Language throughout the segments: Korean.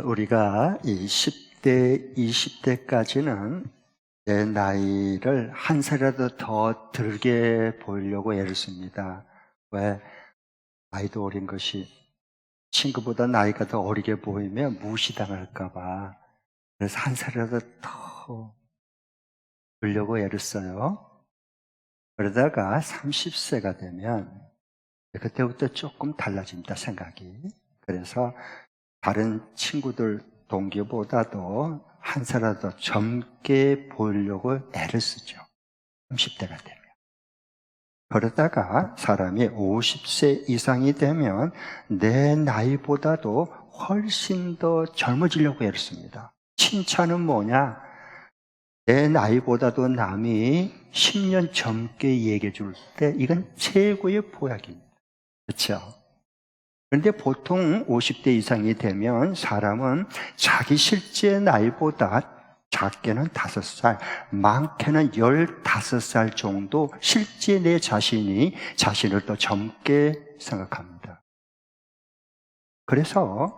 우리가 이 10대, 20대까지는 내 나이를 한 살이라도 더 들게 보이려고 애를 씁니다. 왜? 나이도 어린 것이 친구보다 나이가 더 어리게 보이면 무시당할까봐. 그래서 한 살이라도 더 들려고 애를 써요. 그러다가 30세가 되면 그때부터 조금 달라집니다, 생각이. 그래서 다른 친구들 동기보다도 한 살이라도 젊게 보이려고 애를 쓰죠. 30대가 되면. 그러다가 사람이 50세 이상이 되면 내 나이보다도 훨씬 더 젊어지려고 애를 씁니다. 칭찬은 뭐냐? 내 나이보다도 남이 10년 젊게 얘기해 줄 때 이건 최고의 보약입니다. 그렇죠? 그런데 보통 50대 이상이 되면 사람은 자기 실제 나이보다 작게는 5살, 많게는 15살 정도 실제 내 자신이 자신을 더 젊게 생각합니다. 그래서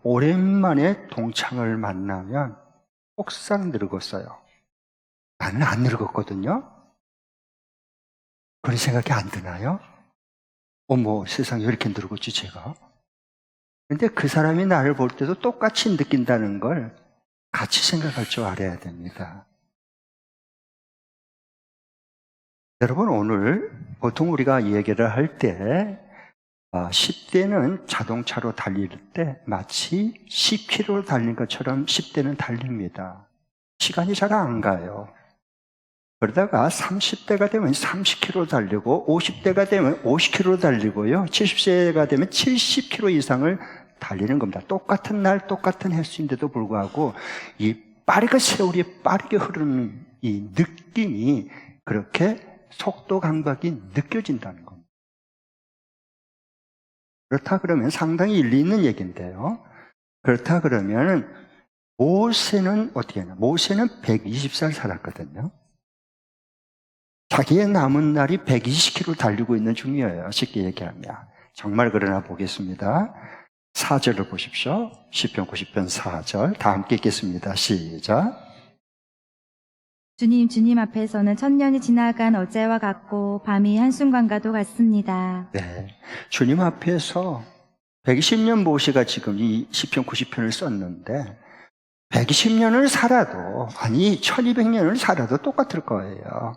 오랜만에 동창을 만나면 혹상 늙었어요. 나는 안 늙었거든요. 그런 생각이 안 드나요? 어머, 세상에 왜 이렇게 늙었지 제가? 근데 그 사람이 나를 볼 때도 똑같이 느낀다는 걸 같이 생각할 줄 알아야 됩니다. 여러분, 오늘 보통 우리가 얘기를 할 때 10대는 자동차로 달릴 때 마치 10km 달린 것처럼 10대는 달립니다. 시간이 잘 안 가요. 그러다가 30대가 되면 30km 달리고 50대가 되면 50km 달리고요. 70세가 되면 70km 이상을 달리는 겁니다. 똑같은 날 똑같은 횟수인데도 불구하고 이 빠르게 세월이 빠르게 흐르는 이 느낌이 그렇게 속도 감각이 느껴진다는 겁니다. 그렇다 그러면 상당히 일리 있는 얘기인데요. 그렇다 그러면 모세는 어떻게 하냐? 모세는 120살 살았거든요. 자기의 남은 날이 120km 달리고 있는 중이에요. 쉽게 얘기하면. 정말 그러나 보겠습니다. 4절을 보십시오. 시편 90편 4절. 다 함께 읽겠습니다. 시작. 주님 앞에서는 천년이 지나간 어제와 같고 밤이 한순간과도 같습니다. 네. 주님 앞에서 120년 모세가 지금 이 시편 90편을 썼는데 120년을 살아도, 아니 1200년을 살아도 똑같을 거예요.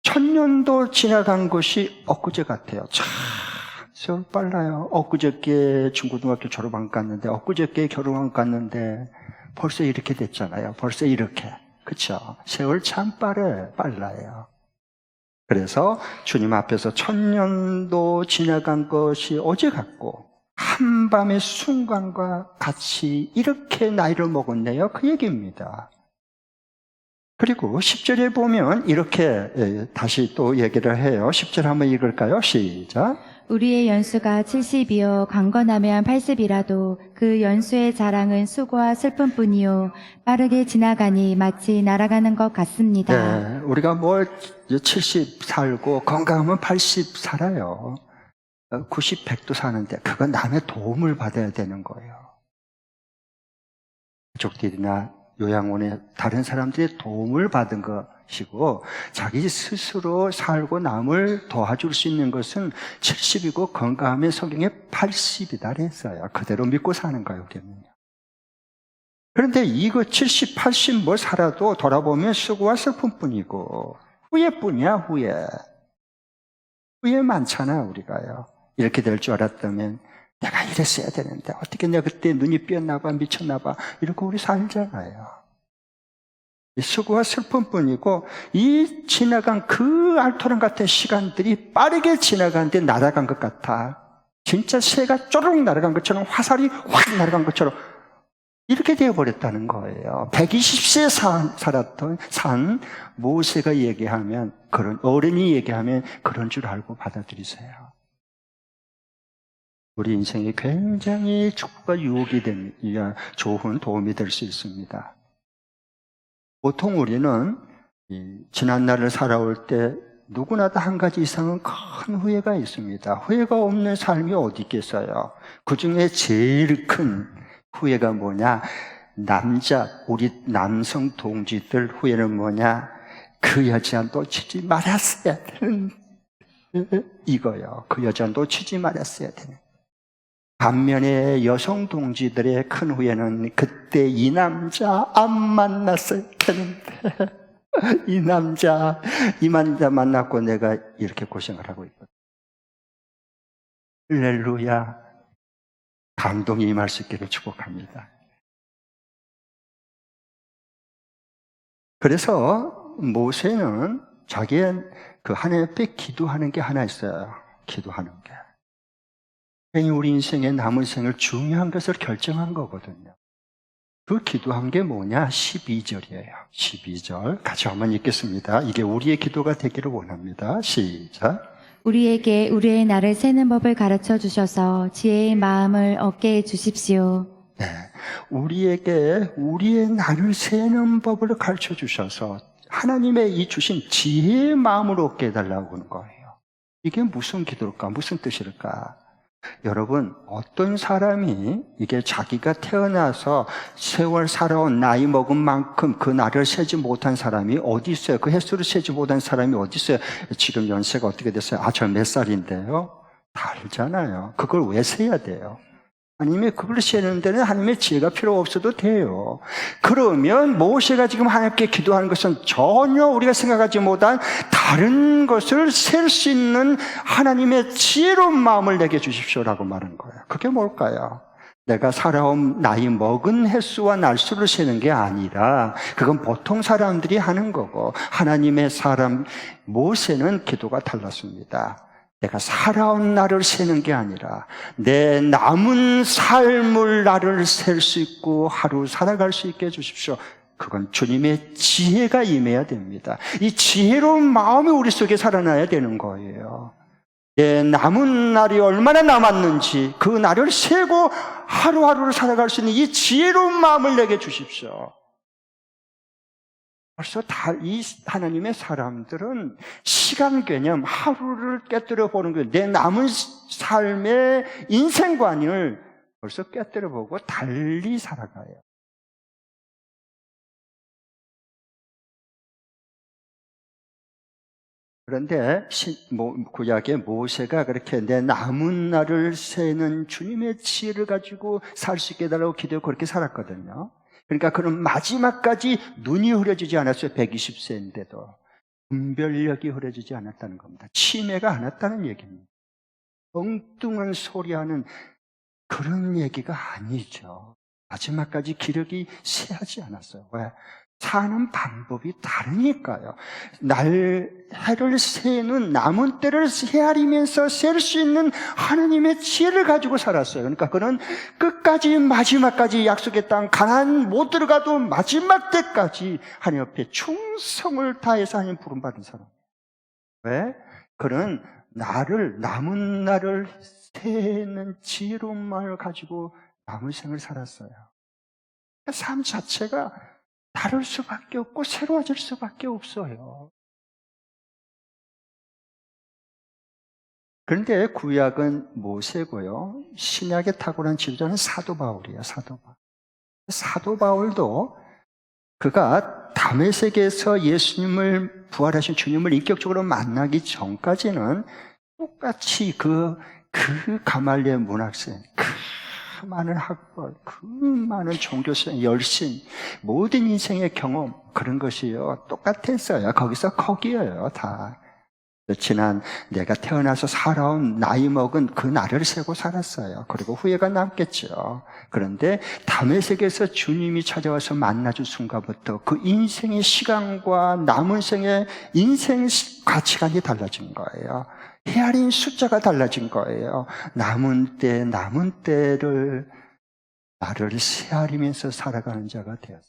1000년도 지나간 것이 엊그제 같아요. 참 세월 빨라요. 엊그저께 중고등학교 졸업 안 갔는데, 엊그저께 결혼 안 갔는데 벌써 이렇게 됐잖아요. 벌써 이렇게. 그렇죠? 세월 참 빨라요. 그래서 주님 앞에서 1000년도 지나간 것이 어제 같고 한밤의 순간과 같이 이렇게 나이를 먹었네요. 그 얘기입니다. 그리고 10절에 보면 이렇게 다시 또 얘기를 해요. 10절 한번 읽을까요? 시작. 우리의 연수가 70이요 강건하면 80이라도 그 연수의 자랑은 수고와 슬픔뿐이요 빠르게 지나가니 마치 날아가는 것 같습니다. 네, 우리가 70 살고 건강하면 80 살아요. 90, 100도 사는데 그건 남의 도움을 받아야 되는 거예요. 가족들이나 요양원에 다른 사람들의 도움을 받은 것이고, 자기 스스로 살고 남을 도와줄 수 있는 것은 70이고 건강하면 성경에 80이다 그랬어요. 그대로 믿고 사는 거예요, 우리는요. 그런데 이거 70, 80 뭐 살아도 돌아보면 수고와 슬픔뿐이고 후회뿐이야, 후회 많잖아 우리가요. 이렇게 될 줄 알았다면 내가 이랬어야 되는데 어떻게 내가 그때 눈이 삐었나 봐, 미쳤나 봐, 이러고 우리 살잖아요. 수고와 슬픔뿐이고 이 지나간 그 알토란 같은 시간들이 빠르게 지나가는데 날아간 것 같아. 진짜 새가 쪼르륵 날아간 것처럼, 화살이 확 날아간 것처럼 이렇게 되어버렸다는 거예요. 120세 살았던 산 모세가 얘기하면, 그런 어른이 얘기하면 그런 줄 알고 받아들이세요. 우리 인생에 굉장히 축복과 유혹이 되는, 좋은 도움이 될 수 있습니다. 보통 우리는 지난 날을 살아올 때 누구나 다 한 가지 이상은 큰 후회가 있습니다. 후회가 없는 삶이 어디 있겠어요? 그 중에 제일 큰 후회가 뭐냐? 우리 남성 동지들 후회는 뭐냐? 그 여자 놓치지 말았어야 되는 이거요. 그 여자 놓치지 말았어야 되는. 반면에 여성 동지들의 큰 후회는 그때 이 남자 안 만났어야 되는데 이 남자 만났고 내가 이렇게 고생을 하고 있거든. 할렐루야. 감동이 임할 수 있기를 축복합니다. 그래서 모세는 자기의 그 하나님 앞에 기도하는 게 하나 있어요. 기도하는 게. 괜히 우리 인생의 남은 생을 중요한 것을 결정한 거거든요. 그 기도한 게 뭐냐? 12절이에요. 12절. 같이 한번 읽겠습니다. 이게 우리의 기도가 되기를 원합니다. 시작. 우리에게 우리의 날을 세는 법을 가르쳐 주셔서 지혜의 마음을 얻게 해 주십시오. 네. 우리에게 우리의 날을 세는 법을 가르쳐 주셔서 하나님의 이 주신 지혜의 마음을 얻게 해달라고 하는 거예요. 이게 무슨 기도일까? 무슨 뜻일까? 여러분, 어떤 사람이 이게 자기가 태어나서 세월 살아온 나이 먹은 만큼 그 날을 세지 못한 사람이 어디 있어요? 그 횟수를 세지 못한 사람이 어디 있어요? 지금 연세가 어떻게 됐어요? 저 몇 살인데요? 다 알잖아요. 그걸 왜 세야 돼요? 하나님의 그걸 세는 데는 하나님의 지혜가 필요 없어도 돼요. 그러면 모세가 지금 하나님께 기도하는 것은 전혀 우리가 생각하지 못한 다른 것을 셀 수 있는 하나님의 지혜로운 마음을 내게 주십시오라고 말한 거예요. 그게 뭘까요? 내가 살아온 나이 먹은 횟수와 날수를 세는 게 아니라 그건 보통 사람들이 하는 거고 하나님의 사람 모세는 기도가 달랐습니다. 내가 살아온 날을 세는 게 아니라 내 남은 삶을 날을 셀 수 있고 하루 살아갈 수 있게 해주십시오. 그건 주님의 지혜가 임해야 됩니다. 이 지혜로운 마음이 우리 속에 살아나야 되는 거예요. 내 남은 날이 얼마나 남았는지 그 날을 세고 하루하루를 살아갈 수 있는 이 지혜로운 마음을 내게 주십시오. 벌써 이 하나님의 사람들은 시간 개념, 하루를 깨뜨려 보는 거예요. 내 남은 삶의 인생관을 벌써 깨뜨려 보고 달리 살아가요. 그런데 구약의 모세가 그렇게 내 남은 날을 세는 주님의 지혜를 가지고 살 수 있게 해달라고 기도하고 그렇게 살았거든요. 그러니까 그는 마지막까지 눈이 흐려지지 않았어요. 120세인데도 분별력이 흐려지지 않았다는 겁니다. 치매가 안 왔다는 얘기입니다. 엉뚱한 소리하는 그런 얘기가 아니죠. 마지막까지 기력이 쇠하지 않았어요. 왜? 사는 방법이 다르니까요. 해를 세는 남은 때를 헤아리면서 셀 수 있는 하나님의 지혜를 가지고 살았어요. 그러니까 그는 끝까지 마지막까지 약속의 땅 가나안 못 들어가도 마지막 때까지 하나님 앞에 충성을 다해서 하나님 부름받은 사람. 왜? 그는 남은 날을 세는 지혜로운 마음을 가지고 남은 생을 살았어요. 삶 자체가 다를 수밖에 없고 새로워질 수밖에 없어요. 그런데 구약은 모세고요. 신약의 탁월한 지도자는 사도 바울이에요. 사도 바울도 그가 다메섹에서 예수님을 부활하신 주님을 인격적으로 만나기 전까지는 똑같이 그 가말리엘 문학생, 그 많은 학벌, 그 많은 종교생, 열심, 모든 인생의 경험, 그런 것이요. 똑같았어요. 거기서 거기에요, 다. 지난 내가 태어나서 살아온 나이 먹은 그 날을 세고 살았어요. 그리고 후회가 남겠죠. 그런데 다메섹에서 주님이 찾아와서 만나준 순간부터 그 인생의 시간과 남은 생의 인생 가치관이 달라진 거예요. 헤아린 숫자가 달라진 거예요. 남은 때를 나를 헤아리면서 살아가는 자가 되었어요.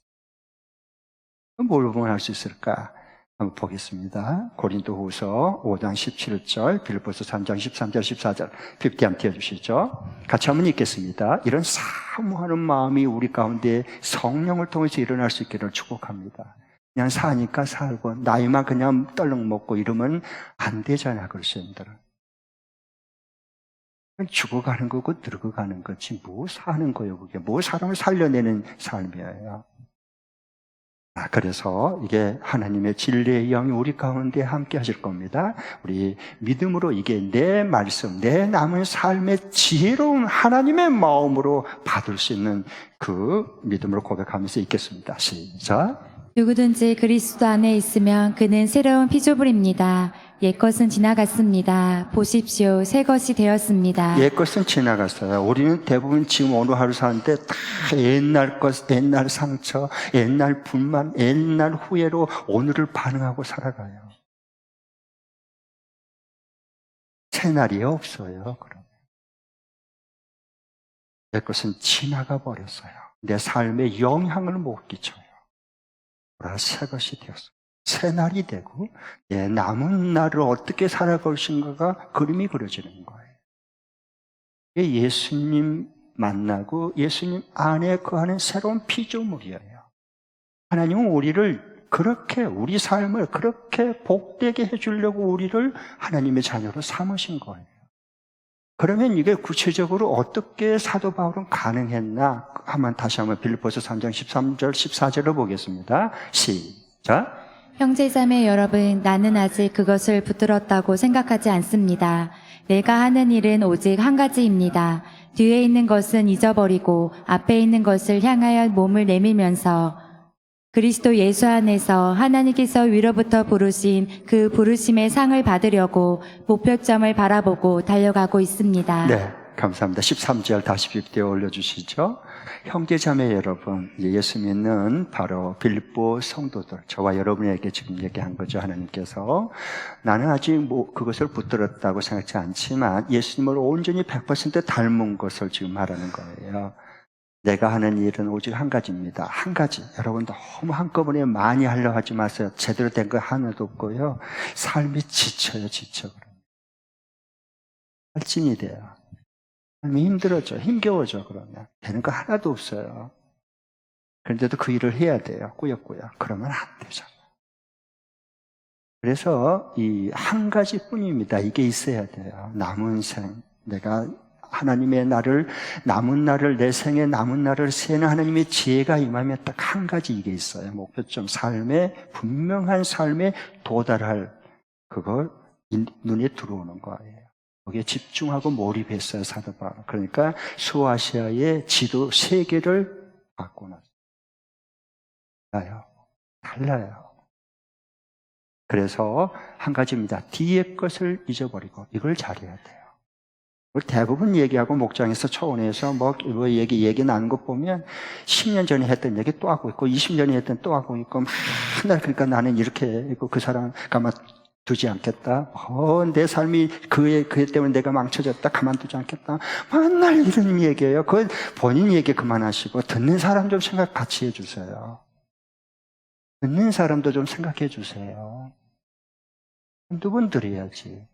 뭘 보면 알 수 있을까? 한번 보겠습니다. 고린도후서 5장 17절, 빌립보서 3장 13절, 14절, 50 띄워주시죠. 같이 한번 읽겠습니다. 이런 사모하는 마음이 우리 가운데 성령을 통해서 일어날 수 있기를 축복합니다. 그냥 사니까 살고 나이만 그냥 떨렁 먹고 이러면 안 되잖아요, 그리스도인들은. 죽어가는 거고 늙어가는 거지 뭐 사는 거예요, 그게. 뭐 사람을 살려내는 삶이에요. 그래서 이게 하나님의 진리의 영이 우리 가운데 함께 하실 겁니다. 우리 믿음으로 이게 내 말씀, 내 남은 삶의 지혜로운 하나님의 마음으로 받을 수 있는 그 믿음으로 고백하면서 읽겠습니다. 시작. 누구든지 그리스도 안에 있으면 그는 새로운 피조물입니다. 옛것은 지나갔습니다. 보십시오, 새 것이 되었습니다. 옛것은 지나갔어요. 우리는 대부분 지금 오늘 하루 사는데 다 옛날 것, 옛날 상처, 옛날 불만, 옛날 후회로 오늘을 반응하고 살아가요. 새 날이 없어요. 그럼 옛것은 지나가 버렸어요. 내 삶에 영향을 못 끼쳐요. 새 것이 되었어요. 새 날이 되고 내 남은 날을 어떻게 살아갈 것인가가 그림이 그려지는 거예요. 예수님 만나고 예수님 안에 거하는 새로운 피조물이에요. 하나님은 우리를 그렇게, 우리 삶을 그렇게 복되게 해주려고 우리를 하나님의 자녀로 삼으신 거예요. 그러면 이게 구체적으로 어떻게 사도 바울은 가능했나? 다시 한번 빌립보서 3장 13절 14절을 보겠습니다. 시작. 형제자매 여러분, 나는 아직 그것을 붙들었다고 생각하지 않습니다. 내가 하는 일은 오직 한 가지입니다. 뒤에 있는 것은 잊어버리고 앞에 있는 것을 향하여 몸을 내밀면서 그리스도 예수 안에서 하나님께서 위로부터 부르신 그 부르심의 상을 받으려고 목표점을 바라보고 달려가고 있습니다. 네, 감사합니다. 13절 다시 빅대에 올려주시죠. 형제자매 여러분, 예수 믿는 바로 빌립보 성도들, 저와 여러분에게 지금 얘기한 거죠. 하나님께서 나는 아직 그것을 붙들었다고 생각하지 않지만 예수님을 온전히 100% 닮은 것을 지금 말하는 거예요. 내가 하는 일은 오직 한 가지입니다. 한 가지. 여러분 너무 한꺼번에 많이 하려고 하지 마세요. 제대로 된 거 하나도 없고요. 삶이 지쳐요, 지쳐. 발진이 돼요. 삶이 힘들어져, 힘겨워져. 그러면 되는 거 하나도 없어요. 그런데도 그 일을 해야 돼요. 꾸역꾸역. 그러면 안 되잖아요. 그래서 이 한 가지뿐입니다. 이게 있어야 돼요. 남은 생, 내가 하나님의 날을, 남은 날을, 내 생의 남은 날을 세는 하나님의 지혜가 임하면 딱 한 가지 이게 있어요. 목표점, 삶에, 분명한 삶에 도달할 그걸 눈에 들어오는 거예요. 거기에 집중하고 몰입했어요, 사도 바울. 그러니까 소아시아의 지도 세계를 바꾸는. 달라요. 그래서 한 가지입니다. 뒤의 것을 잊어버리고 이걸 잘해야 돼요. 대부분 얘기하고 목장에서 초원에서 뭐 얘기 나눈 것 보면 10년 전에 했던 얘기 또 하고 있고 20년 전에 했던 또 하고 있고 맨날 그러니까 나는 이렇게 했고 그 사람 가만두지 않겠다. 내 삶이 그애 때문에 내가 망쳐졌다. 가만두지 않겠다. 맨날 이런 얘기예요. 그건 본인 얘기 그만하시고 듣는 사람 좀 생각 같이 해주세요. 듣는 사람도 좀 생각해 주세요. 한두 번 드려야지.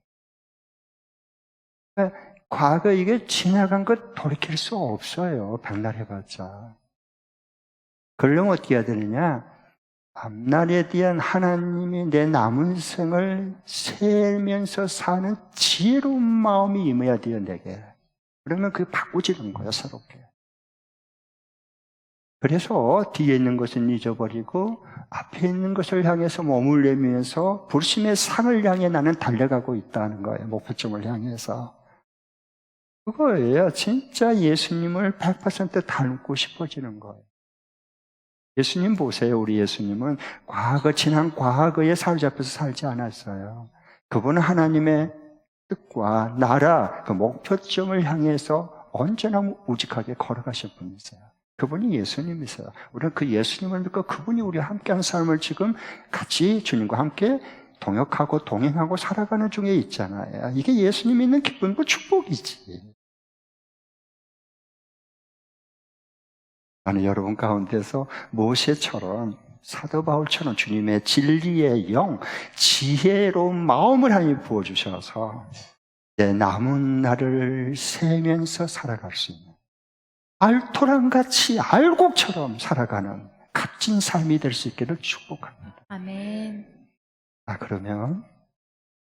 그러니까 과거 이게 지나간 것 돌이킬 수 없어요. 백날 해봤자. 그러려면 어떻게 해야 되느냐? 앞날에 대한 하나님이 내 남은 생을 세면서 사는 지혜로운 마음이 임해야 돼요, 내게. 그러면 그게 바꾸지는 거예요, 새롭게. 그래서 뒤에 있는 것은 잊어버리고 앞에 있는 것을 향해서 몸을 내밀면서 부르심의 상을 향해 나는 달려가고 있다는 거예요. 목표점을 향해서. 그거예요. 진짜 예수님을 100% 닮고 싶어지는 거예요. 예수님 보세요. 우리 예수님은 지난 과거에 사로잡혀서 살지 않았어요. 그분은 하나님의 뜻과 나라, 그 목표점을 향해서 언제나 우직하게 걸어가신 분이세요. 그분이 예수님이세요. 우리는 그 예수님을 믿고 그분이 우리와 함께하는 삶을 지금 같이 주님과 함께 동역하고 동행하고 살아가는 중에 있잖아요. 이게 예수님이 있는 기쁨과 축복이지. 나는 여러분 가운데서 모세처럼 사도 바울처럼 주님의 진리의 영, 지혜로운 마음을 하나님 부어주셔서 내 남은 날을 세면서 살아갈 수 있는 알토란같이 알곡처럼 살아가는 값진 삶이 될 수 있기를 축복합니다. 아멘. 그러면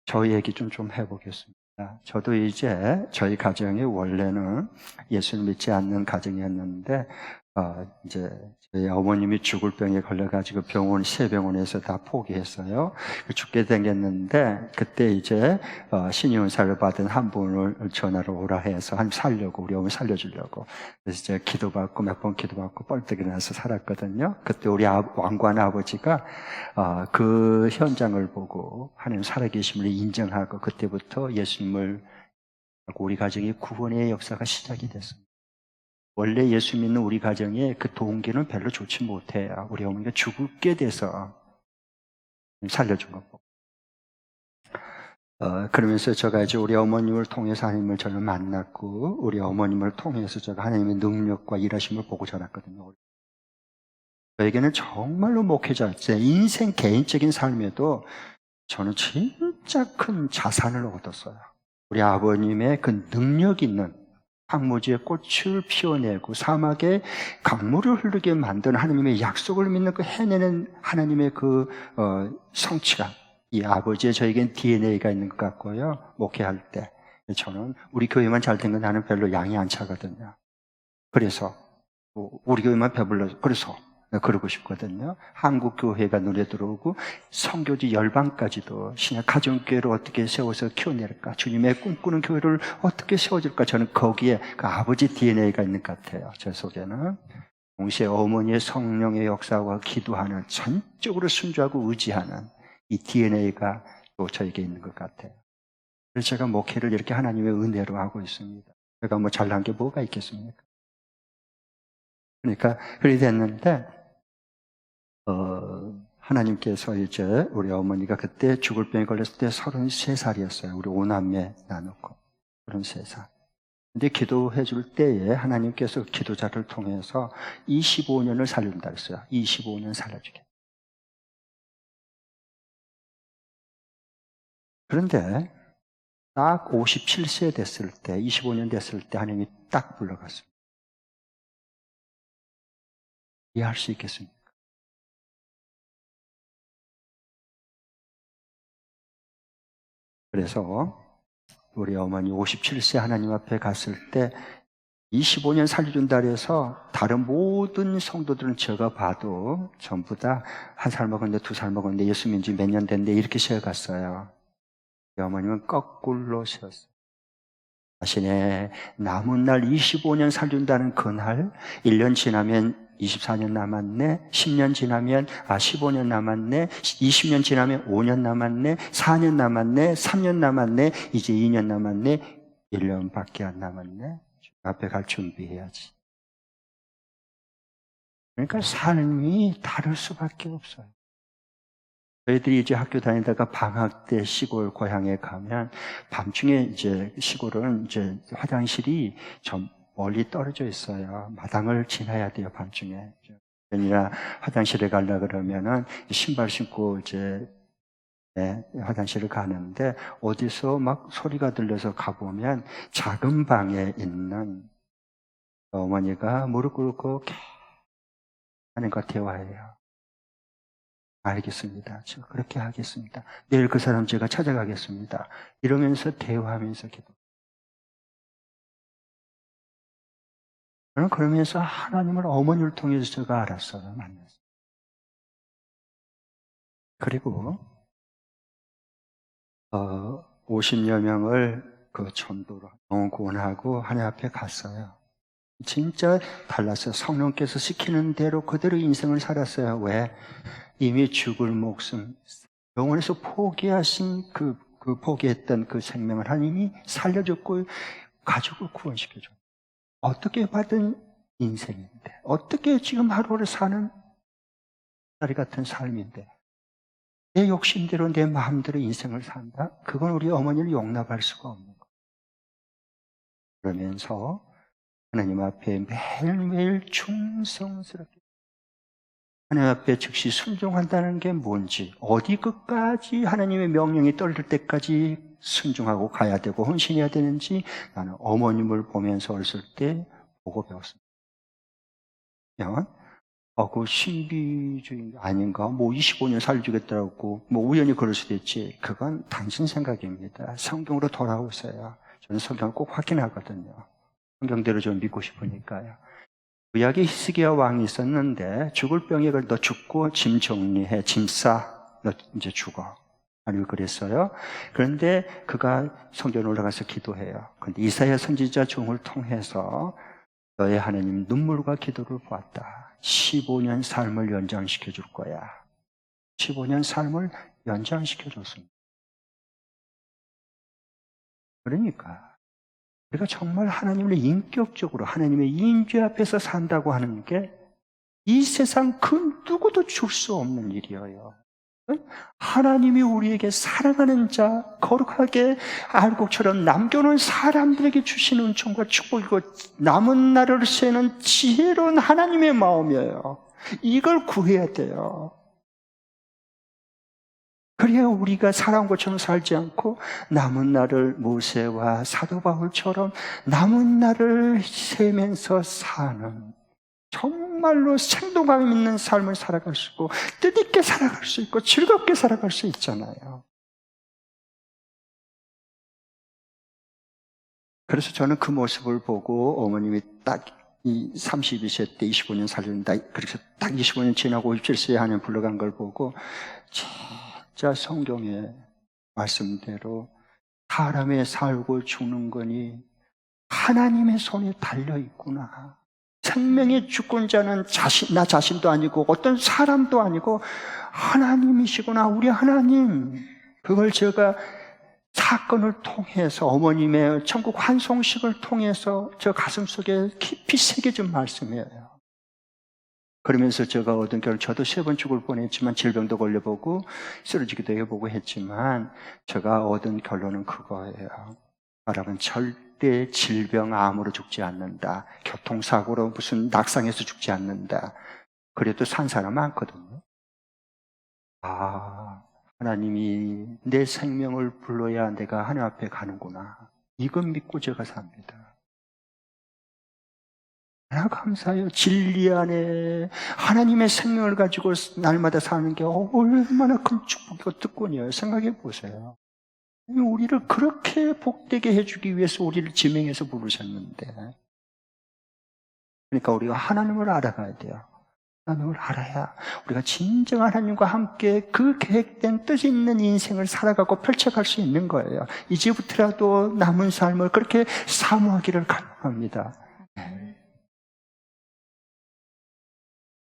저희 얘기 좀 해보겠습니다. 저도 이제 저희 가정이 원래는 예수를 믿지 않는 가정이었는데 이제 저희 어머님이 죽을 병에 걸려가지고 새병원에서 다 포기했어요. 죽게 생겼는데 그때 이제 신의원사를 받은 한 분을 전화로 오라 해서 살려고 우리 어머니 살려주려고 그래서 이제 기도받고 몇 번 기도받고 뻘떡 일어나서 살았거든요. 그때 우리 왕관 아버지가 그 현장을 보고 하나님 살아계심을 인정하고 그때부터 예수님을 우리 가정의 구원의 역사가 시작이 됐습니다. 원래 예수 믿는 우리 가정의 그 동기는 별로 좋지 못해요. 우리 어머니가 죽게 돼서 살려준 거고. 그러면서 제가 이제 우리 어머님을 통해서 하나님을 저는 만났고, 우리 어머님을 통해서 제가 하나님의 능력과 일하심을 보고 자랐거든요. 저에게는 정말로 목회자, 제 인생 개인적인 삶에도 저는 진짜 큰 자산을 얻었어요. 우리 아버님의 그 능력 있는 황무지에 꽃을 피워내고 사막에 강물을 흐르게 만드는 하나님의 약속을 믿는 그 해내는 하나님의 그 성취가 이 아버지의 저에겐 DNA가 있는 것 같고요. 목회할 때 저는 우리 교회만 잘 된 건 나는 별로 양이 안 차거든요. 그래서 우리 교회만 배불러 그래서 그러고 싶거든요. 한국 교회가 눈에 들어오고 선교지 열방까지도 신약 가정교회를 어떻게 세워서 키워낼까, 주님의 꿈꾸는 교회를 어떻게 세워줄까, 저는 거기에 그 아버지 DNA가 있는 것 같아요. 저 속에는 동시에 어머니의 성령의 역사와 기도하는 전적으로 순종하고 의지하는 이 DNA가 또 저에게 있는 것 같아요. 그래서 제가 목회를 이렇게 하나님의 은혜로 하고 있습니다. 제가 뭐 잘난 게 뭐가 있겠습니까? 그러니까 그렇게 됐는데 하나님께서 이제 우리 어머니가 그때 죽을 병에 걸렸을 때 33살이었어요. 우리 5남매 나누고 33살. 근데 기도해 줄 때에 하나님께서 기도자를 통해서 25년을 살린다 그랬어요. 25년 살려주게. 그런데 딱 57세 됐을 때, 25년 됐을 때 하나님이 딱 불러갔습니다. 이해할 수 있겠습니까? 그래서 우리 어머니 57세 하나님 앞에 갔을 때 25년 살려준다 그래서 다른 모든 성도들은 제가 봐도 전부 다 1살 먹었는데 2살 먹었는데 예수 믿은 지 몇 년 됐는데 이렇게 쉬어갔어요. 우리 어머님은 거꾸로 쉬었어요. 자신의 남은 날 25년 살준다는 그날 1년 지나면 24년 남았네, 10년 지나면 15년 남았네, 20년 지나면 5년 남았네, 4년 남았네, 3년 남았네, 이제 2년 남았네, 1년밖에 안 남았네. 앞에 갈 준비해야지. 그러니까 삶이 다를 수밖에 없어요. 저희들이 이제 학교 다니다가 방학 때 시골 고향에 가면 밤중에 이제 시골은 이제 화장실이 좀 멀리 떨어져 있어요. 마당을 지나야 돼요, 밤중에. 그러니까 화장실에 가려 그러면은 신발 신고 이제 화장실을 가는데 어디서 막 소리가 들려서 가보면 작은 방에 있는 어머니가 무릎 꿇고 하나님과 대화해요. 알겠습니다. 제가 그렇게 하겠습니다. 내일 그 사람 제가 찾아가겠습니다. 이러면서 대화하면서 기도. 저는 그러면서 하나님을 어머니를 통해서 제가 알았어요. 만났어요. 그리고 50여 명을 그 전도로 구원하고 하나님 앞에 갔어요. 진짜 달랐어요. 성령께서 시키는 대로 그대로 인생을 살았어요. 왜? 이미 죽을 목숨, 영원에서 포기하신 그 포기했던 그 생명을 하나님이 살려줬고 가족을 구원시켜줘요. 어떻게 받은 인생인데, 어떻게 지금 하루를 사는 다리 같은 삶인데, 내 욕심대로 내 마음대로 인생을 산다? 그건 우리 어머니를 용납할 수가 없는 거예요. 그러면서 하나님 앞에 매일매일 충성스럽게 하나님 앞에 즉시 순종한다는 게 뭔지, 어디 끝까지 하나님의 명령이 떨릴 때까지 순종하고 가야 되고 헌신해야 되는지 나는 어머님을 보면서 어렸을 때 보고 배웠습니다. 그 신비주의 아닌가? 25년 살려주겠다고, 우연히 그럴 수도 있지. 그건 당신 생각입니다. 성경으로 돌아오세요. 저는 성경을 꼭 확인하거든요. 성경대로 좀 믿고 싶으니까요. 구약에 히스기야 왕이 있었는데, 죽을 병에 걸려 너 죽고 짐 정리해, 짐 싸, 너 이제 죽어. 아니면 그랬어요. 그런데 그가 성전에 올라가서 기도해요. 그런데 이사야 선지자 종을 통해서 너의 하나님 눈물과 기도를 보았다. 15년 삶을 연장시켜 줄 거야. 15년 삶을 연장시켜 줬습니다. 그러니까 우리가 정말 하나님을 인격적으로 하나님의 인주 앞에서 산다고 하는 게 이 세상 그 누구도 줄 수 없는 일이에요. 하나님이 우리에게 사랑하는 자, 거룩하게 알곡처럼 남겨놓은 사람들에게 주시는 은총과 축복이고 남은 날을 세는 지혜로운 하나님의 마음이에요. 이걸 구해야 돼요. 그래야 우리가 살아온 것처럼 살지 않고 남은 날을 모세와 사도 바울처럼 남은 날을 세면서 사는 정말로 생동감 있는 삶을 살아갈 수 있고 뜻있게 살아갈 수 있고 즐겁게 살아갈 수 있잖아요. 그래서 저는 그 모습을 보고 어머님이 딱 이 32세 때 25년 살린다. 그래서 딱 25년 지나고 57세에 하나님 불러간 걸 보고 진짜 성경의 말씀대로 사람의 살고 죽는 거니 하나님의 손에 달려 있구나. 생명의 주권자는 나 자신도 아니고 어떤 사람도 아니고 하나님이시구나. 우리 하나님. 그걸 제가 사건을 통해서 어머님의 천국 환송식을 통해서 저 가슴속에 깊이 새겨진 말씀이에요. 그러면서 제가 얻은 결론, 저도 3번 죽을 뻔했지만 질병도 걸려보고 쓰러지기도 해보고 했지만 제가 얻은 결론은 그거예요. 여러분, 절대 질병, 암으로 죽지 않는다. 교통사고로 무슨 낙상해서 죽지 않는다. 그래도 산 사람 많거든요. 하나님이 내 생명을 불러야 내가 하나님 앞에 가는구나. 이건 믿고 제가 삽니다. 감사해요. 진리 안에 하나님의 생명을 가지고 날마다 사는 게 얼마나 큰 축복이고 특권이에요. 생각해 보세요. 우리를 그렇게 복되게 해주기 위해서 우리를 지명해서 부르셨는데, 그러니까 우리가 하나님을 알아가야 돼요. 하나님을 알아야 우리가 진정한 하나님과 함께 그 계획된 뜻이 있는 인생을 살아가고 펼쳐갈 수 있는 거예요. 이제부터라도 남은 삶을 그렇게 사모하기를 간구합니다.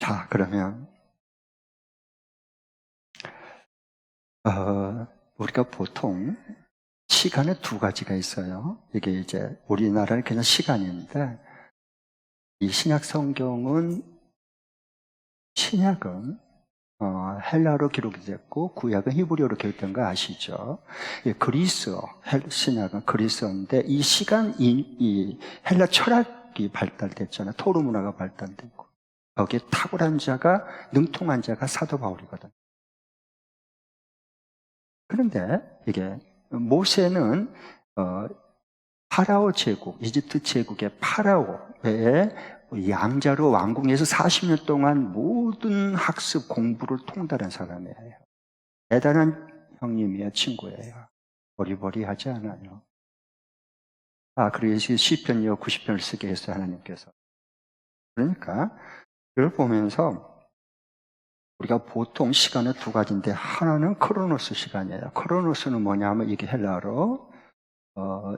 자, 그러면 우리가 보통 시간에 2가지가 있어요. 이게 이제 우리나라는 그냥 시간인데, 이 신약 성경은 신약은 헬라어로 기록이 됐고 구약은 히브리어로 기록된 거 아시죠? 그리스어, 신약은 그리스어인데 이 시간 이 헬라 철학이 발달됐잖아요. 토르 문화가 발달됐고 거기에 탁월한 자가, 능통한 자가 사도 바울이거든. 그런데 이게 모세는 파라오 제국, 이집트 제국의 파라오의 양자로 왕궁에서 40년 동안 모든 학습 공부를 통달한 사람이에요. 대단한 형님이에요. 친구예요. 버리버리하지 않아요. 그래서 시편이요 90편을 쓰게 했어요. 하나님께서. 그러니까 이걸 보면서 우리가 보통 시간은 2가지인데 하나는 크로노스 시간이에요. 크로노스는 뭐냐면 이게 헬라어로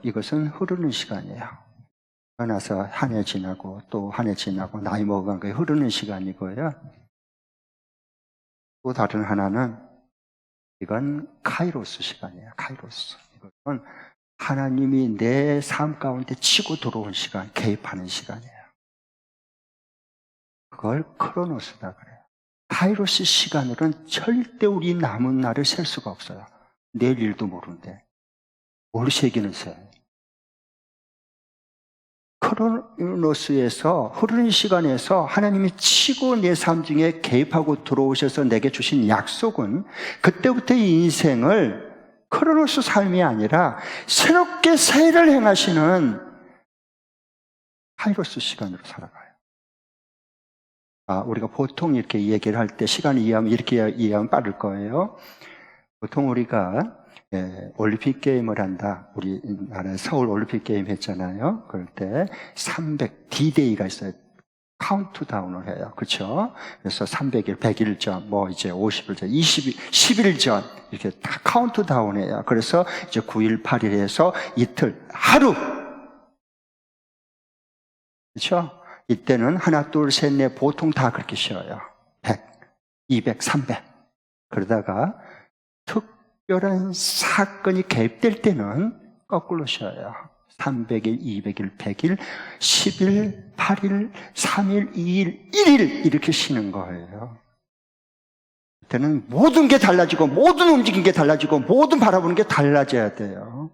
이것은 흐르는 시간이에요. 나서 한 해 지나고 또 한 해 지나고 나이 먹어간 게 흐르는 시간이고요. 또 다른 하나는 이건 카이로스 시간이에요. 카이로스. 이것은 하나님이 내 삶 가운데 치고 들어온 시간, 개입하는 시간이에요. 그걸 크로노스다 그래요. 카이로스 시간으로는 절대 우리 남은 날을 셀 수가 없어요. 내일 일도 모르는데 뭘 세기는 세. 크로노스에서 흐르는 시간에서 하나님이 치고 내 삶 중에 개입하고 들어오셔서 내게 주신 약속은 그때부터 이 인생을 크로노스 삶이 아니라 새롭게 새해를 행하시는 카이로스 시간으로 살아가요. 우리가 보통 이렇게 얘기를 할 때 시간을 이해하면 이렇게 이해하면 빠를 거예요. 보통 우리가 올림픽 게임을 한다. 우리나라 서울 올림픽 게임 했잖아요. 그럴 때 300 D-Day가 있어요. 카운트다운을 해요. 그렇죠? 그래서 300일, 100일 전, 이제 50일 전, 10일 전 이렇게 다 카운트다운해요. 그래서 이제 9일, 8일 해서 이틀, 하루. 그렇죠? 이때는 하나, 둘, 셋, 넷 보통 다 그렇게 쉬어요. 100, 200, 300. 그러다가 특별한 사건이 개입될 때는 거꾸로 쉬어요. 300일, 200일, 100일, 10일, 8일, 3일, 2일, 1일 이렇게 쉬는 거예요. 그때는 모든 게 달라지고 모든 움직이는 게 달라지고 모든 바라보는 게 달라져야 돼요.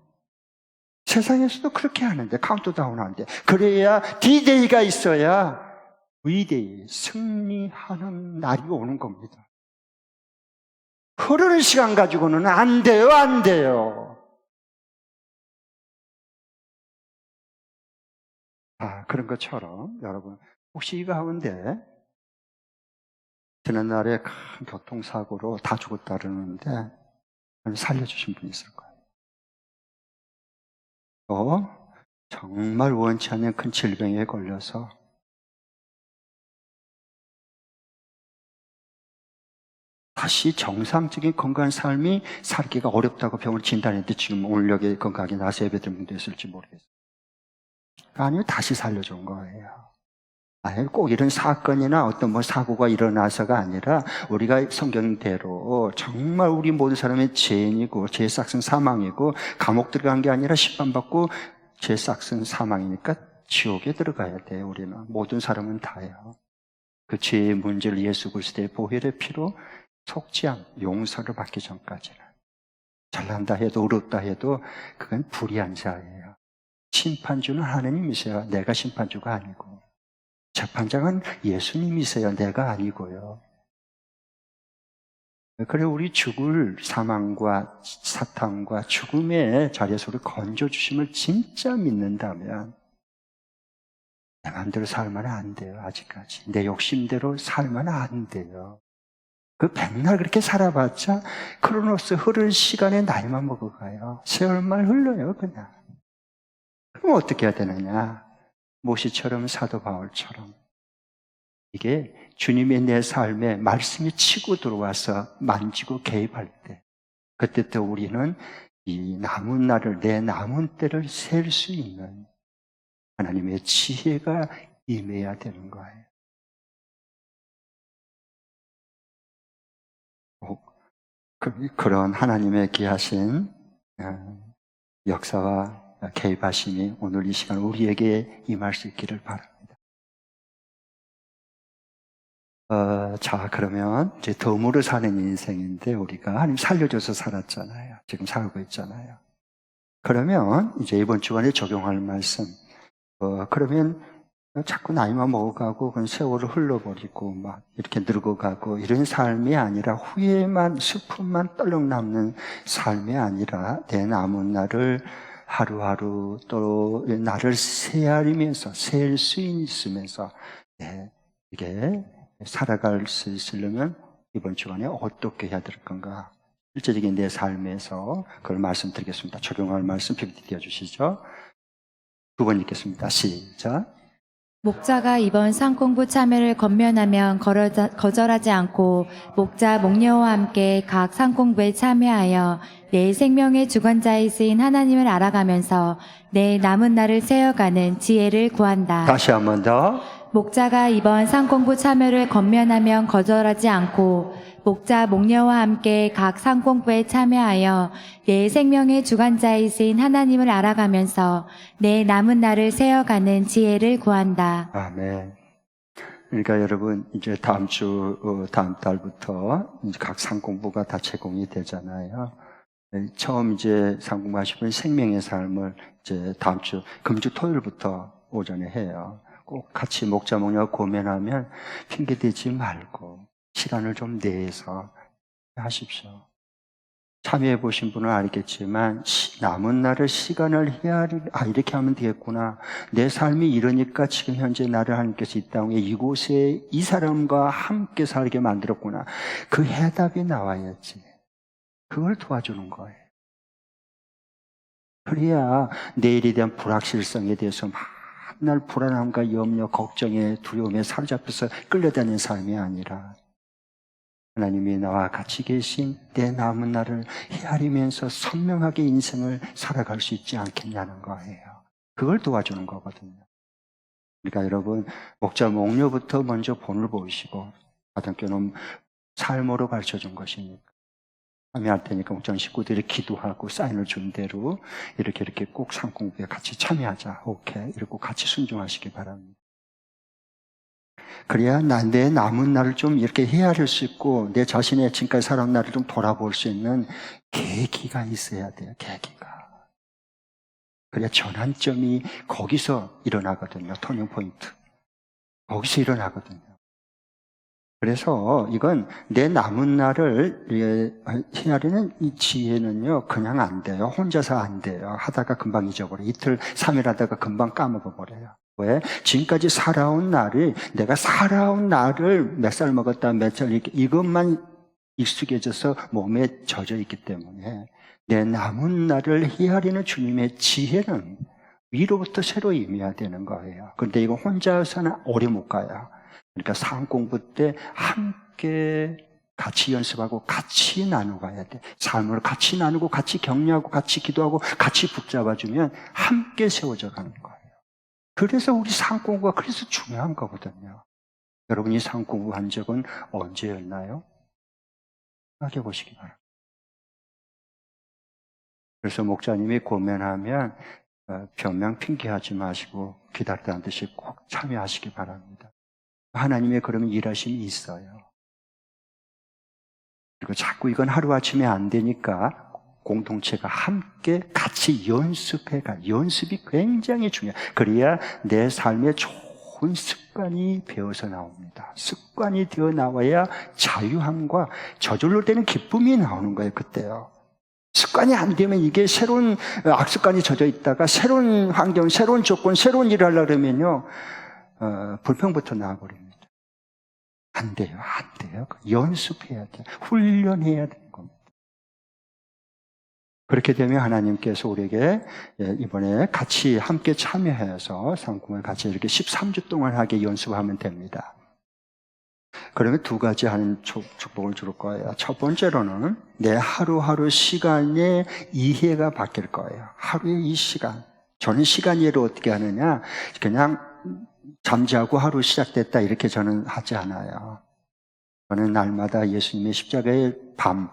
세상에서도 그렇게 하는데 카운트다운 하는데 그래야 D-Day가 있어야 V-Day 승리하는 날이 오는 겁니다. 흐르는 시간 가지고는 안 돼요, 안 돼요. 그런 것처럼 여러분 혹시 이 가운데 지난날에 큰 교통사고로 다 죽었다 그러는데 살려주신 분이 있을 거예요. 정말 원치 않는 큰 질병에 걸려서 다시 정상적인 건강한 삶이 살기가 어렵다고 병을 진단했는데 지금 오늘 여기 건강하게 나서 예배드린 분도 있을지 모르겠어요. 아니요, 다시 살려준 거예요. 아니, 꼭 이런 사건이나 어떤 사고가 일어나서가 아니라 우리가 성경대로 정말 우리 모든 사람의 죄인이고 죄 싹슨 사망이고 감옥 들어간 게 아니라 심판받고 죄 싹슨 사망이니까 지옥에 들어가야 돼요. 우리는 모든 사람은 다요. 그 죄의 문제를 예수 그리스도의 보혈의 피로 속지 않고 용서를 받기 전까지는 잘난다 해도 어렵다 해도 그건 불의한 자예요. 심판주는 하느님이세요. 내가 심판주가 아니고. 재판장은 예수님이세요. 내가 아니고요. 그래 우리 죽을 사망과 사탄과 죽음의 자리에서 우리 건져주심을 진짜 믿는다면 내 마음대로 살면 안 돼요. 아직까지. 내 욕심대로 살면 안 돼요. 그 백날 그렇게 살아봤자 크로노스 흐를 시간에 나이만 먹어가요. 세월만 흘러요. 그냥. 그럼 어떻게 해야 되느냐? 모시처럼 사도 바울처럼 이게 주님의 내 삶에 말씀이 치고 들어와서 만지고 개입할 때 그때부터 우리는 이 남은 날을 내 남은 때를 셀 수 있는 하나님의 지혜가 임해야 되는 거예요. 그런 하나님의 귀하신 역사와 개입하심이 오늘 이 시간 우리에게 임할 수 있기를 바랍니다. 자, 그러면 이제 덤으로 사는 인생인데 우리가 하나님 살려줘서 살았잖아요. 지금 살고 있잖아요. 그러면 이제 이번 주간에 적용할 말씀. 그러면 자꾸 나이만 먹어가고 그건 세월을 흘러버리고 막 이렇게 늙어가고 이런 삶이 아니라 후회만 슬픔만 떨렁 남는 삶이 아니라 내 남은 날을 하루하루 또 나를 세아리면서 셀 수 있으면서 이게 살아갈 수 있으려면 이번 주간에 어떻게 해야 될 건가? 실제적인 내 삶에서 그걸 말씀드리겠습니다. 적용할 말씀 PPT 띄워주시죠. 두 번 읽겠습니다. 시작. 목자가 이번 상공부 참여를 건면하면 거절하지 않고 목자 목녀와 함께 각 상공부에 참여하여 내 생명의 주관자이신 하나님을 알아가면서 내 남은 날을 세어가는 지혜를 구한다. 다시 한 번 더. 목자가 이번 상공부 참여를 건면하면 거절하지 않고 목자 목녀와 함께 각 상공부에 참여하여 내 생명의 주관자이신 하나님을 알아가면서 내 남은 날을 세어가는 지혜를 구한다. 아멘. 그러니까 여러분 이제 다음 달부터 이제 각 상공부가 다 제공이 되잖아요. 처음 이제 상공부하시면 생명의 삶을 이제 다음 주 금주 토요일부터 오전에 해요. 꼭 같이 목자 목녀 고민하면 핑계 대지 말고 시간을 좀 내서 하십시오. 참여해 보신 분은 알겠지만 남은 날을 시간을 이렇게 하면 되겠구나. 내 삶이 이러니까 지금 현재 나를 하나님께서 이 땅에 이곳에 이 사람과 함께 살게 만들었구나. 그 해답이 나와야지. 그걸 도와주는 거예요. 그래야 내일에 대한 불확실성에 대해서 맨날 불안함과 염려, 걱정에 두려움에 사로잡혀서 끌려다니는 삶이 아니라 하나님이 나와 같이 계신 내 남은 날을 헤아리면서 선명하게 인생을 살아갈 수 있지 않겠냐는 거예요. 그걸 도와주는 거거든요. 그러니까 여러분, 목자 목료부터 먼저 본을 보이시고 가정교는 삶으로 가르쳐준 것이니까 참여할 테니까 목장 식구들이 기도하고 사인을 준 대로 이렇게 꼭 상공부에 같이 참여하자. 오케이. 이러고 같이 순종하시기 바랍니다. 그래야 내 남은 날을 좀 이렇게 헤아릴 수 있고 내 자신의 지금까지 살아온 날을 좀 돌아볼 수 있는 계기가 있어야 돼요. 계기가. 그래야 전환점이 거기서 일어나거든요. 터닝 포인트. 거기서 일어나거든요. 그래서 이건 내 남은 날을 헤아리는 이 지혜는요, 그냥 안 돼요. 혼자서 안 돼요. 하다가 금방 잊어버려요. 이틀, 3일 하다가 금방 까먹어버려요. 왜? 지금까지 살아온 날이, 내가 살아온 날을 몇 살 먹었다, 몇 살, 이것만 익숙해져서 몸에 젖어 있기 때문에 내 남은 날을 헤아리는 주님의 지혜는 위로부터 새로 임해야 되는 거예요. 그런데 이거 혼자서는 오래 못 가요. 그러니까 상황 공부 때 함께 같이 연습하고 같이 나눠가야 돼. 삶을 같이 나누고 같이 격려하고 같이 기도하고 같이 붙잡아주면 함께 세워져 가는 거예요. 그래서 우리 상황 공부가 그래서 중요한 거거든요. 여러분이 상황 공부한 적은 언제였나요? 생각해 보시기 바랍니다. 그래서 목자님이 고면하면 변명 핑계하지 마시고 기다렸다는 듯이 꼭 참여하시기 바랍니다. 하나님의 그러면 일하심이 있어요. 그리고 자꾸 이건 하루아침에 안 되니까 공동체가 함께 같이 연습이 굉장히 중요해요. 그래야 내 삶에 좋은 습관이 배어서 나옵니다. 습관이 되어 나와야 자유함과 저절로 되는 기쁨이 나오는 거예요. 그때요. 습관이 안 되면 이게 새로운 악습관이 젖어 있다가 새로운 환경, 새로운 조건, 새로운 일을 하려고 그러면요. 불평부터 나와버립니다. 안 돼요. 연습해야 돼요. 훈련해야 되는 겁니다. 그렇게 되면 하나님께서 우리에게 이번에 같이 함께 참여해서 상kum을 같이 이렇게 13주 동안 하게 연습하면 됩니다. 그러면 두 가지 하는 축복을 줄 거예요. 첫 번째로는 내 하루하루 시간의 이해가 바뀔 거예요. 하루의 이 시간. 저는 시간 이해를 어떻게 하느냐? 그냥 잠자고 하루 시작됐다 이렇게 저는 하지 않아요. 저는 날마다 예수님의 십자가의 밤,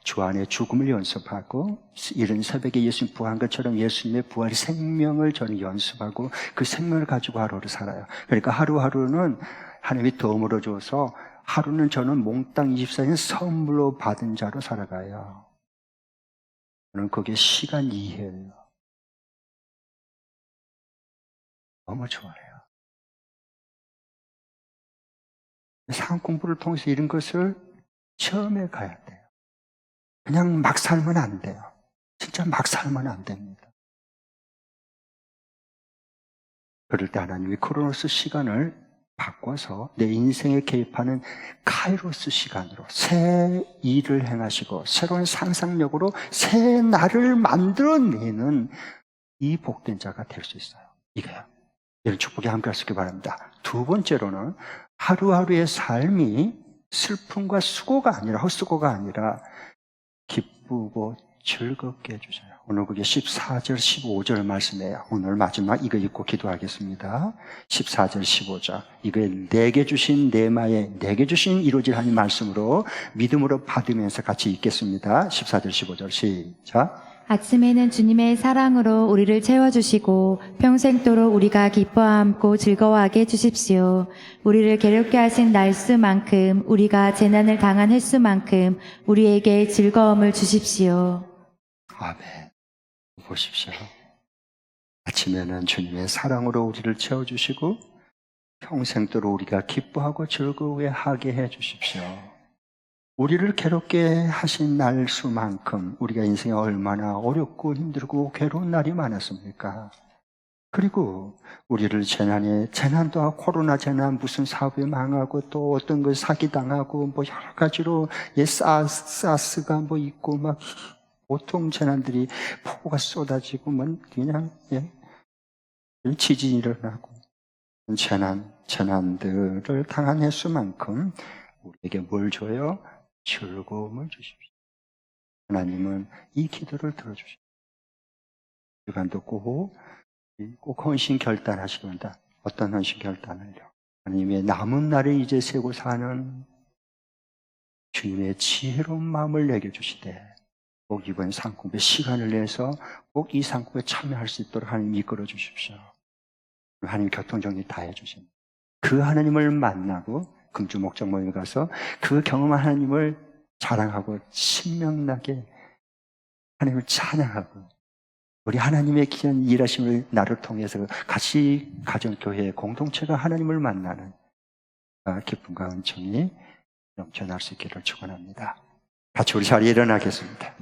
주 안의 죽음을 연습하고 이른 새벽에 예수님 부활한 것처럼 예수님의 부활의 생명을 저는 연습하고 그 생명을 가지고 하루를 살아요. 그러니까 하루하루는 하나님이 덤으로 줘서 하루는 저는 몽땅 24시간 선물로 받은 자로 살아가요. 저는 그게 시간 이해예요. 너무 좋아요. 상황 공부를 통해서 이런 것을 체험해 가야 돼요. 그냥 막 살면 안 돼요. 진짜 막 살면 안 됩니다. 그럴 때 하나님이 크로노스 시간을 바꿔서 내 인생에 개입하는 카이로스 시간으로 새 일을 행하시고 새로운 상상력으로 새 날을 만들어내는 이 복된 자가 될 수 있어요. 이거요. 이런 축복이 함께 할 수 있기 바랍니다. 두 번째로는 하루하루의 삶이 슬픔과 수고가 아니라 헛수고가 아니라 기쁘고 즐겁게 해주셔요. 오늘 그게 14절 15절 말씀이에요. 오늘 마지막 이거 읽고 기도하겠습니다. 14절 15절 이거 내게 주신 내게 주신 이루어질 하나님 말씀으로 믿음으로 받으면서 같이 읽겠습니다. 14절 15절 시작. 아침에는 주님의 사랑으로 우리를 채워주시고 평생도록 우리가 기뻐함고 즐거워하게 해주십시오. 우리를 괴롭게 하신 날수만큼 우리가 재난을 당한 횟수만큼 우리에게 즐거움을 주십시오. 아멘. 보십시오. 아침에는 주님의 사랑으로 우리를 채워주시고 평생도록 우리가 기뻐하고 즐거워하게 해주십시오. 우리를 괴롭게 하신 날 수만큼 우리가 인생에 얼마나 어렵고 힘들고 괴로운 날이 많았습니까? 그리고 우리를 재난도 코로나 재난, 무슨 사업이 망하고 또 어떤 걸 사기당하고 뭐 여러 가지로 사스가 뭐 있고 막 보통 재난들이 폭우가 쏟아지고 뭐 그냥 지진이 일어나고 재난들을 당한 횟수만큼 우리에게 뭘 줘요? 즐거움을 주십시오. 하나님은 이 기도를 들어주십시오. 주간도 꼭 헌신 결단하시기 바랍니다. 어떤 헌신 결단을요? 하나님의 남은 날을 이제 세고 사는 주님의 지혜로운 마음을 내게 주시되 꼭 이번 상kum에 시간을 내서 꼭 이 상kum에 참여할 수 있도록 하나님 이끌어 주십시오. 하나님 교통정리 다 해주십니다. 그 하나님을 만나고 금주 목장 모임에 가서 그 경험한 하나님을 자랑하고 신명나게 하나님을 찬양하고 우리 하나님의 귀한 일하심을 나를 통해서 같이 가정교회 공동체가 하나님을 만나는 기쁨과 은총이 넘쳐날 수 있기를 축원합니다. 같이 우리 자리에 일어나겠습니다.